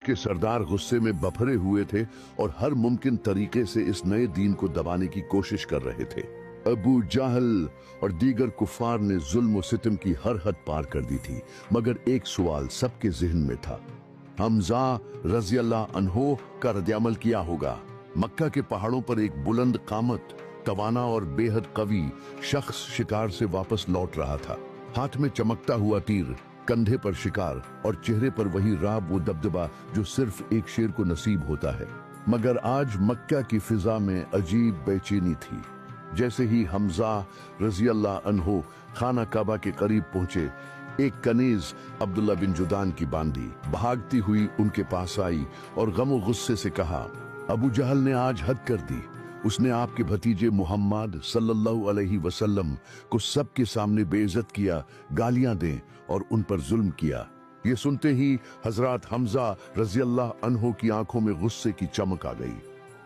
के सरदार गुस्से में बफरे हुए थे और हर मुमकिन तरीके से इस नए दीन को दबाने की कोशिश कर रहे थे। अबू जाहल और दीगर कुफार ने जुल्म और सितम की हर हद पार कर दी थी, मगर एक सवाल सबके ज़हन में था, हमजा रज़ी अल्लाह अन्हो का रद्द-ए-अमल क्या होगा? मक्का के पहाड़ों पर एक बुलंद कामत, तवाना और बेहद कवी शख्स शिकार से वापस लौट रहा था। हाथ में चमकता हुआ तीर, कंधे पर शिकार और चेहरे पर वही राब वो दबदबा जो सिर्फ एक शेर को नसीब होता है। मगर आज मक्का की फिजा में अजीब बेचैनी थी। जैसे ही हमजा रज़ी अल्लाह अन्हो खाना काबा के करीब पहुंचे, एक कनीज अब्दुल्ला बिन जुदान की बांदी भागती हुई उनके पास आई और गम और गुस्से से कहा, अबू जहल ने आज हद कर दी। उसने आपके भतीजे मोहम्मद सल्लल्लाहु अलैहि वसल्लम को सबके सामने बेइज्जत किया, गालियां दें और उन पर जुल्म किया। ये सुनते ही हजरत हमजा रज़ी अल्लाह अन्हो की आंखों में गुस्से की चमक आ गई।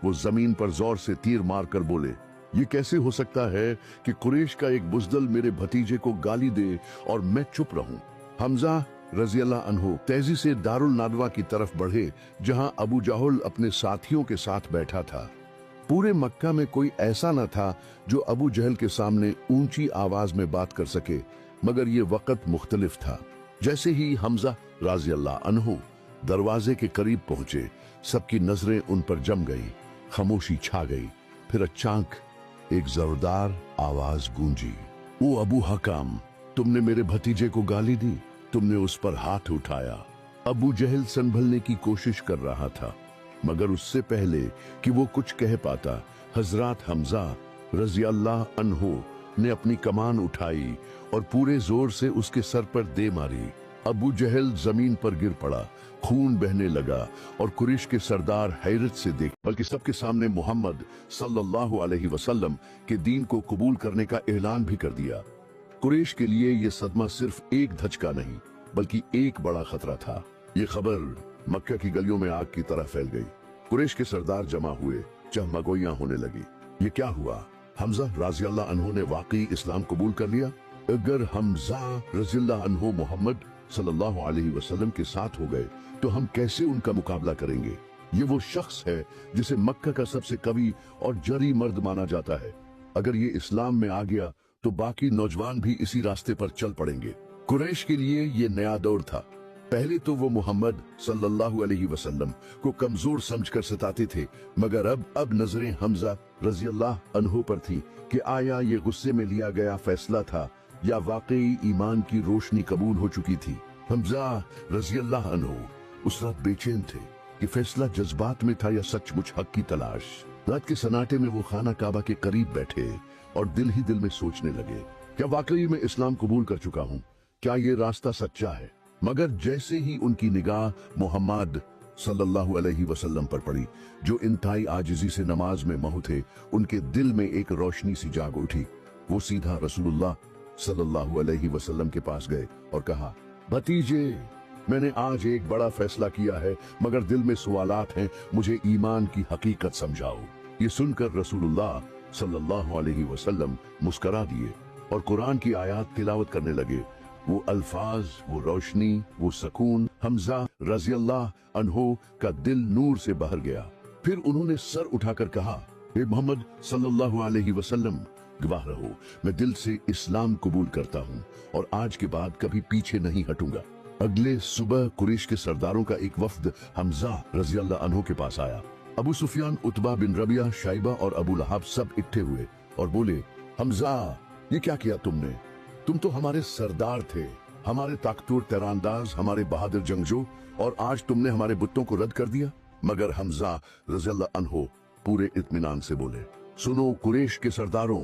वो जमीन पर जोर से तीर मारकर बोले, ये कैसे हो सकता है कि कुरैश का एक बुज़दिल मेरे भतीजे को गाली दे और मैं चुप रहूं? हमजा रज़ी अल्लाह अन्हो तेजी से दारुल नादवा की तरफ बढ़े, जहां अबू जहल अपने साथियों के साथ बैठा था। पूरे मक्का में कोई ऐसा न था जो अबू जहल के सामने ऊंची आवाज में बात कर सके, मगर ये वक्त मुख्तलिफ था। जैसे ही हमजा रज़ी अल्लाह अन्हो दरवाजे के करीब पहुंचे, सबकी नजरें उन पर जम गई, खामोशी छा गई। फिर अचानक एक जोरदार आवाज गूंजी, ओ अबू हकाम, तुमने मेरे भतीजे को गाली दी, तुमने उस पर हाथ उठाया। अबू जहल संभलने की कोशिश कर रहा था, मगर उससे पहले कि वो कुछ कह पाता, हजरत हमजा रज़ी अल्लाह अन्हो ने अपनी कमान उठाई और पूरे जोर से उसके सर पर दे मारी। अबू जहल जमीन पर गिर पड़ा, खून बहने लगा और कुरैश के सरदार हैरत से देख, बल्कि सबके सामने मोहम्मद सल्लल्लाहु अलैहि वसल्लम के दीन को कबूल करने का ऐलान भी कर दिया। कुरैश के लिए यह सदमा सिर्फ एक धचका नहीं, बल्कि एक बड़ा खतरा था। ये खबर मक्का की गलियों में आग की तरह फैल गई। कुरैश के सरदार जमा हुए, चहमगोइयां होने लगी। ये क्या हुआ? हमजा रज़ी अल्लाह अन्हो ने वाकई इस्लाम कबूल कर लिया? अगर हमजा रज़ी अल्लाह अन्हो मोहम्मद सल्लल्लाहु अलैहि वसल्लम के साथ हो गए, तो हम कैसे उनका मुकाबला करेंगे? ये वो शख्स है जिसे मक्का का सबसे कवि और जरी मर्द माना जाता है। अगर ये इस्लाम में आ गया तो बाकी नौजवान भी इसी रास्ते पर चल पड़ेंगे। कुरैश के लिए ये नया दौर था। पहले तो वो मोहम्मद सल्लल्लाहु अलैहि वसल्लम को कमजोर समझकर सताते थे, मगर अब नजरें हमजा रज़ी अल्लाह अन्हो पर थी कि आया ये गुस्से में लिया गया फैसला था या वाकई ईमान की रोशनी कबूल हो चुकी थी। हमजा रज़ी अल्लाह अन्हो उस रात बेचैन थे कि फैसला जज्बात में था या सचमुच हक की तलाश। रात के सन्नाटे में वो खाना काबा के करीब बैठे और दिल ही दिल में सोचने लगे, क्या वाकई मैं इस्लाम कबूल कर चुका हूँ? क्या ये रास्ता सच्चा है? मगर जैसे ही उनकी निगाह मोहम्मद सल्लल्लाहु अलैहि वसल्लम पर पड़ी, जो इंतहाई आजिज़ी से नमाज में महू थे, उनके दिल में एक रोशनी सी जाग उठी। वो सीधा रसूलुल्लाह सल्लल्लाहु अलैहि वसल्लम के पास गए और कहा, भतीजे, मैंने आज एक बड़ा फैसला किया है, मगर दिल में सवालात हैं, मुझे ईमान की हकीकत समझाओ। ये सुनकर रसूलुल्लाह सल्लल्लाहु अलैहि वसल्लम मुस्करा दिए और कुरान की आयत तिलावत करने लगे। वो अल्फाज, वो रोशनी, वो सुकून, हमजा रज़ी अल्लाह अन्हो का दिल नूर से बहर गया। फिर उन्होंने सर उठाकर कहा, हे मोहम्मद सल्लल्लाहु अलैहि वसल्लम, गवाह रहो, मैं दिल से इस्लाम कबूल करता हूँ और आज के बाद कभी पीछे नहीं हटूंगा। अगले सुबह कुरैश के सरदारों का एक वफ्द हमजा रज़ी अल्लाह अन्हो के पास आया। अबू सुफियान, उतबा बिन रबिया, शाइबा और अबू लहाब सब इकट्ठे हुए और बोले, हमजा, ये क्या किया तुमने? तुम तो हमारे सरदार थे, हमारे ताकतवर तीरंदाज, हमारे बहादुर जंगजू, और आज तुमने हमारे बुतों को रद्द कर दिया। मगर हमजा रज़ी अल्लाह अन्हो पूरे इत्मीनान से बोले, सुनो कुरैश के सरदारों,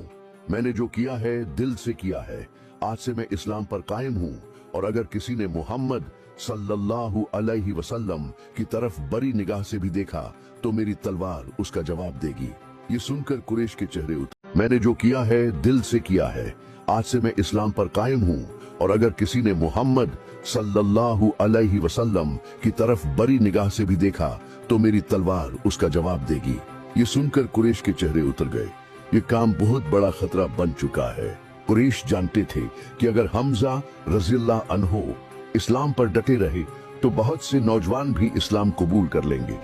मैंने जो किया है दिल से किया है। आज से मैं इस्लाम पर कायम हूँ और अगर किसी ने मोहम्मद सल्लल्लाहु अलैहि वसल्लम की तरफ बड़ी निगाह से भी देखा तो मेरी तलवार उसका जवाब देगी। ये सुनकर कुरैश के चेहरे उतरे। मैंने जो किया है दिल से किया है, आज से मैं इस्लाम पर कायम हूँ और अगर किसी ने मोहम्मद सल्लल्लाहु अलैहि वसल्लम की तरफ बड़ी निगाह से भी देखा तो मेरी तलवार उसका जवाब देगी। ये सुनकर कुरैश के चेहरे उतर गए। ये काम बहुत बड़ा खतरा बन चुका है। कुरैश जानते थे कि अगर हमजा रज़ी अल्लाह अन्हो इस्लाम पर डटे रहे तो बहुत से नौजवान भी इस्लाम कबूल कर लेंगे।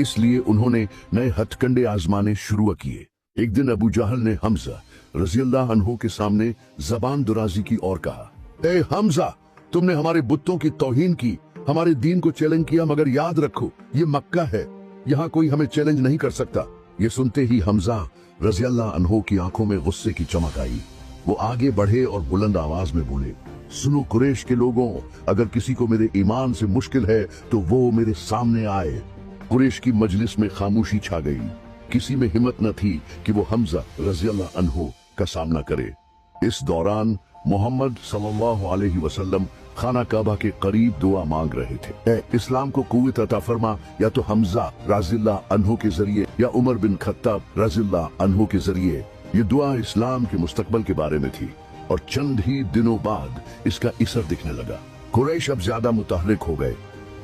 इसलिए उन्होंने नए हथकंडे आजमाने शुरू किए। एक दिन अबू जहल ने हमजा रज़ियल्लाहु अन्हु के सामने जबान दराजी की और कहा, ए हमजा, तुमने हमारे बुतों की तौहीन की, हमारे दीन को चैलेंज किया, मगर याद रखो ये मक्का है, यहाँ कोई हमें चैलेंज नहीं कर सकता। ये सुनते ही हमजा रज़ियल्लाहु अन्हु की आंखों में गुस्से की चमक आई। वो आगे बढ़े और बुलंद आवाज में बोले, सुनो कुरैश के लोगों, अगर किसी को मेरे ईमान से मुश्किल है तो वो मेरे सामने आए। कुरैश की मजलिस में खामोशी छा गई। किसी में हिम्मत न थी कि वो हमजा रज़ियल्लाहु अन्हु का सामना करे। इस दौरान मोहम्मद सल्लल्लाहु अलैहि वसल्लम खाना काबा के करीब दुआ मांग रहे थे, ए इस्लाम को कुव्वत अता फरमा, या तो हमजा रज़ियल्लाहु अन्हु के जरिए या उमर बिन खत्ताब रज़ियल्लाहु अन्हु के जरिए। ये दुआ इस्लाम के मुस्तकबल के बारे में थी और चंद ही दिनों बाद इसका असर दिखने लगा। कुरैश अब ज्यादा मुतहर्रिक हो गए।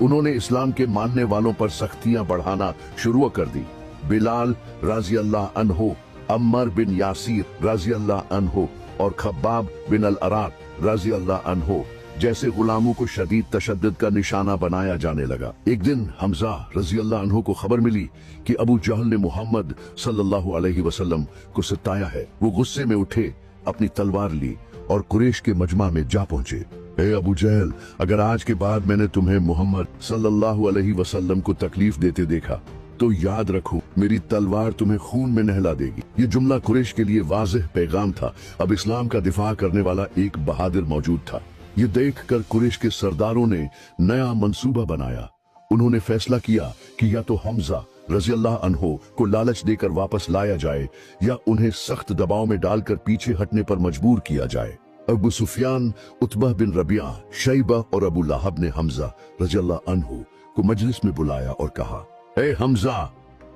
उन्होंने इस्लाम के मानने वालों पर सख्तियां बढ़ाना शुरू कर दी। बिलाल रज़ियल्लाहु अन्हु, अम्मार बिन यासीर रज़ियल्लाहु अन्हु और खब्बाब बिन अल अरात रज़ियल्लाहु अन्हु जैसे गुलामों को शदीद तशद्दुद का निशाना बनाया जाने लगा। एक दिन हमजा रज़ियल्लाहु अन्हु को खबर मिली कि अबू जहल ने मोहम्मद सल्लल्लाहु अलैहि वसल्लम को सताया है। वो गुस्से में उठे, अपनी तलवार ली और कुरैश के मजमा में जा पहुंचे। ए अबू जहल, अगर आज के बाद मैंने तुम्हें मोहम्मद सल्लल्लाहु अलैहि वसल्लम को तकलीफ देते देखा तो याद रखो, मेरी तलवार तुम्हें खून में नहला देगी। ये जुमला कुरैश के लिए वाज़ेह पैगाम था। अब इस्लाम का दिफा करने वाला एक बहादुर मौजूद था। ये देखकर कुरैश के सरदारों ने नया मंसूबा बनाया। उन्होंने फैसला किया कि या तो हमजा रज़ियल्लाहु अन्हु को लालच देकर वापस लाया जाए या उन्हें सख्त दबाव में डालकर पीछे हटने पर मजबूर किया जाए। अबू सुफियान, उतबा बिन रबिया, शैबा और अबू लहब ने हमजा रज़ियल्लाहु अन्हु को मजलिस में बुलाया और कहा, ए हमजा,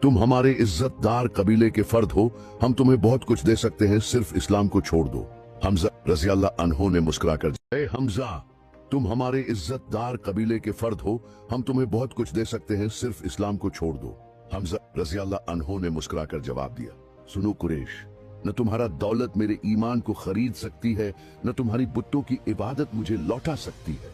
तुम हमारे इज्जतदार कबीले के फर्द हो, हम तुम्हें बहुत कुछ दे सकते हैं, सिर्फ इस्लाम को छोड़ दो। हमजा रज़ियल्लाहु अन्हु ने मुस्कुराकर, ए हमजा, तुम हमारे इज्जतदार कबीले के फर्द हो, हम तुम्हें बहुत कुछ दे सकते हैं, सिर्फ इस्लाम को छोड़ दो। हमजा रज़ियल्लाहु अन्हु ने मुस्कुराकर जवाब दिया, सुनो कुरैश, न तुम्हारा दौलत मेरे ईमान को खरीद सकती है, न तुम्हारी बुतों की इबादत मुझे लौटा सकती है।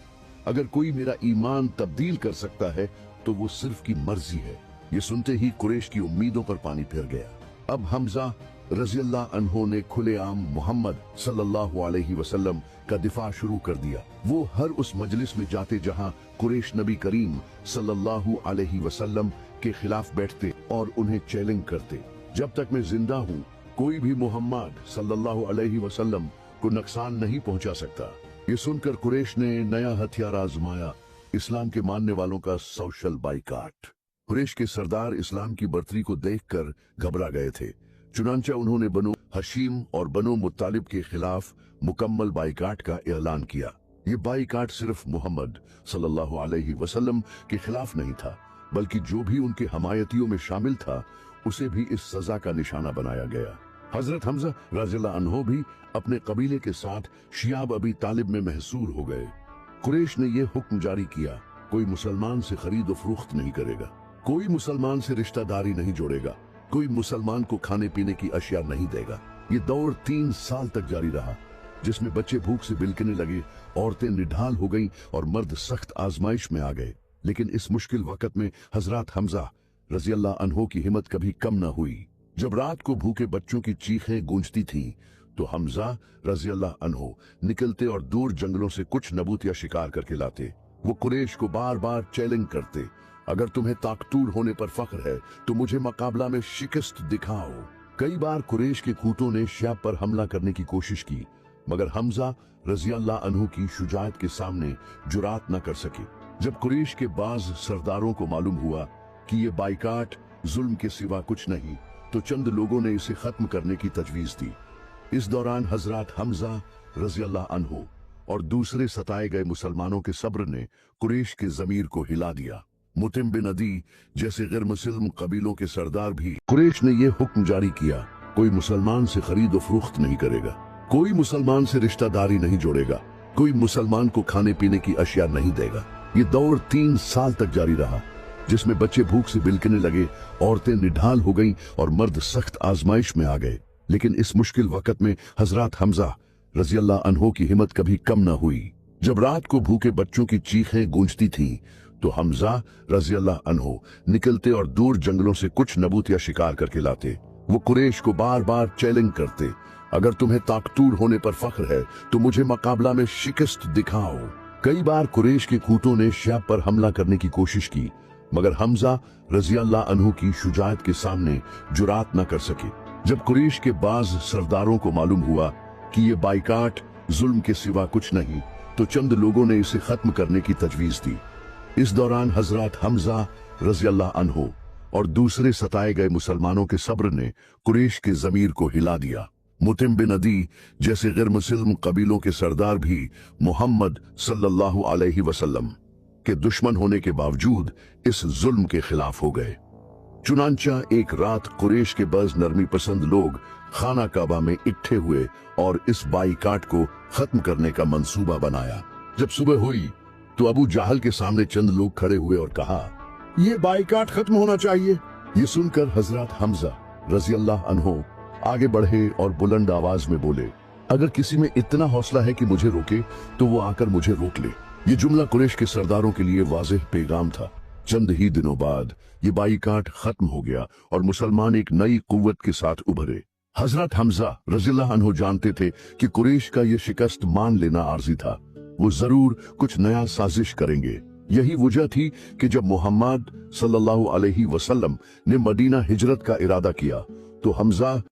अगर कोई मेरा ईमान तब्दील कर सकता है तो वो सिर्फ की मर्जी है। ये सुनते ही कुरैश की उम्मीदों पर पानी फिर गया। अब हमजा रज़ियल्लाहु अन्हु ने खुलेआम मोहम्मद सल्लल्लाहु अलैहि वसल्लम का दिफा शुरू कर दिया। वो हर उस मजलिस में जाते जहां कुरैश नबी करीम सल्लल्लाहु अलैहि वसल्लम के खिलाफ बैठते और उन्हें चैलेंज करते, जब तक मैं जिंदा हूँ कोई भी मोहम्मद सल्लल्लाहु अलैहि वसल्लम को नुकसान नहीं पहुंचा सकता। ये सुनकर कुरैश ने नया हथियार आजमाया, इस्लाम के मानने वालों का सोशल बाइकाट। कुरैश के सरदार इस्लाम की बढ़तरी को देखकर घबरा गए थे। चुनांचे उन्होंने बनो हशीम और बनो मुत्तालिब के खिलाफ मुकम्मल बाइकाट का ऐलान किया। ये बाइकाट सिर्फ मोहम्मद सल्लल्लाहु अलैहि वसल्लम के खिलाफ नहीं था, बल्कि जो भी उनके हमायतियों में शामिल था उसे भी इस सजा का निशाना बनाया गया। हजरत हमजा रज़ियल्लाहु अन्हु भी अपने कबीले के साथ शियाब अबी तालिब में महसूर हो गए। कुरैश ने यह हुक्म जारी किया, कोई मुसलमान से खरीद फरोख्त नहीं करेगा, कोई मुसलमान से रिश्तेदारी नहीं जोड़ेगा, कोई मुसलमान को खाने पीने की अशिया नहीं देगा। ये दौर 3 साल तक जारी रहा, जिसमें बच्चे भूख से बिलकने लगे, औरतें निढाल हो गईं और मर्द सख्त आजमाइश में आ गए। लेकिन इस मुश्किल वक्त में हजरत हमजा रज़ियल्लाहु अन्हु की हिम्मत कभी कम न हुई। जब रात को भूखे बच्चों की चीखें गूंजती थीं, तो हमजा रज़ियल्लाहु अन्हु निकलते और दूर जंगलों से कुछ नबूतिया शिकार करके लाते। वो कुरैश को बार बार चैलेंज करते, अगर तुम्हें ताकतूर होने पर फख्र है तो मुझे मुकाबला में शिकस्त दिखाओ। कई बार कुरैश के खूंटों ने शियाब पर हमला करने की कोशिश की, मगर हमजा रज़ियल्लाहु अन्हु की शुजाअत के सामने जुरात न कर सके। जब कुरैश के बाज सरदारों को मालूम हुआ कि ये बाइकाट जुल्म के सिवा कुछ नहीं, तो चंद लोगों ने इसे खत्म करने की तजवीज दी। इस दौरान हजरत हमजा रज़ियल्लाहु अन्हु और दूसरे सताए गए मुसलमानों के सब्र ने कुरैश के जमीर को हिला दिया। मुतिम बिन अदी जैसे गैर मुस्लिम कबीलों के सरदार भी कुरैश ने यह हुक्म जारी किया, कोई मुसलमान से खरीद व फरोख्त नहीं करेगा, कोई मुसलमान से रिश्तेदारी नहीं जोड़ेगा, कोई मुसलमान को खाने पीने की अशिया नहीं देगा। ये दौर 3 साल तक जारी रहा, जिसमें बच्चे भूख से बिलकने लगे, औरतें निढाल हो गईं और मर्द सख्त आजमाइश में आ गए। लेकिन इस मुश्किल वक्त में हजरत हमजा रज़ियल्लाहु अन्हु की हिम्मत कभी कम न हुई। जब रात को भूखे बच्चों की चीखें गूंजती थीं, तो हमजा रजी अल्लाह अन्हो निकलते और दूर जंगलों से कुछ नबूतिया शिकार करके लाते। वो कुरैश को बार बार चैलेंज करते, अगर तुम्हें ताकतूर होने पर फख्र है तो मुझे मुकाबला में शिकस्त दिखाओ। कई बार कुरैश के खूंटों ने शैब पर हमला करने की कोशिश की, मगर हमजा रजी अल्लाह अन्हु की शुजाअत के सामने जुरात न कर सके। जब कुरैश के बाज सरदारों को मालूम हुआ कि ये बाइकाट जुल्म के सिवा कुछ नहीं, तो चंद लोगों ने इसे खत्म करने की तजवीज दी। इस दौरान हजरत हमजा रजी अल्लाह अन्हु और दूसरे सताए गए मुसलमानों के सब्र ने कुरैश के जमीर को हिला दिया। मुतिम बिन अदी जैसे गैर मुस्लिम कबीलों के सरदार भी मोहम्मद सल्लल्लाहु अलैहि वसल्लम के दुश्मन होने के बावजूद इस जुल्म के खिलाफ हो गए। चुनांचा एक रात कुरैश के बज नरमी पसंद लोग खाना काबा में इकट्ठे हुए और इस बाइकाट को खत्म करने का मंसूबा बनाया। जब सुबह हुई तो अबू जाहल के सामने चंद लोग खड़े हुए और कहा, ये बाइकाट खत्म होना चाहिए। ये सुनकर हजरत हमजा रजी अल्लाह अन्हो आगे बढ़े और बुलंद आवाज में बोले, अगर किसी में इतना हौसला है कि मुझे रोके तो वो आकर मुझे रोक ले। ये जुमला कुरैश के सरदारों के लिए वाज़ेह पैगाम था। चंद ही दिनों बाद ये बाइकाट खत्म हो गया और मुसलमान एक नई कुव्वत के साथ उभरे। हजरत हमजा रज़ी अल्लाह अन्हु जानते थे कि कुरैश का ये शिकस्त मान लेना आर्जी था, वो जरूर कुछ नया साजिश करेंगे। यही वजह थी कि जब मोहम्मद सल्लल्लाहु अलैहि वसल्लम ने मदीना हिजरत का इरादा किया तो हमजा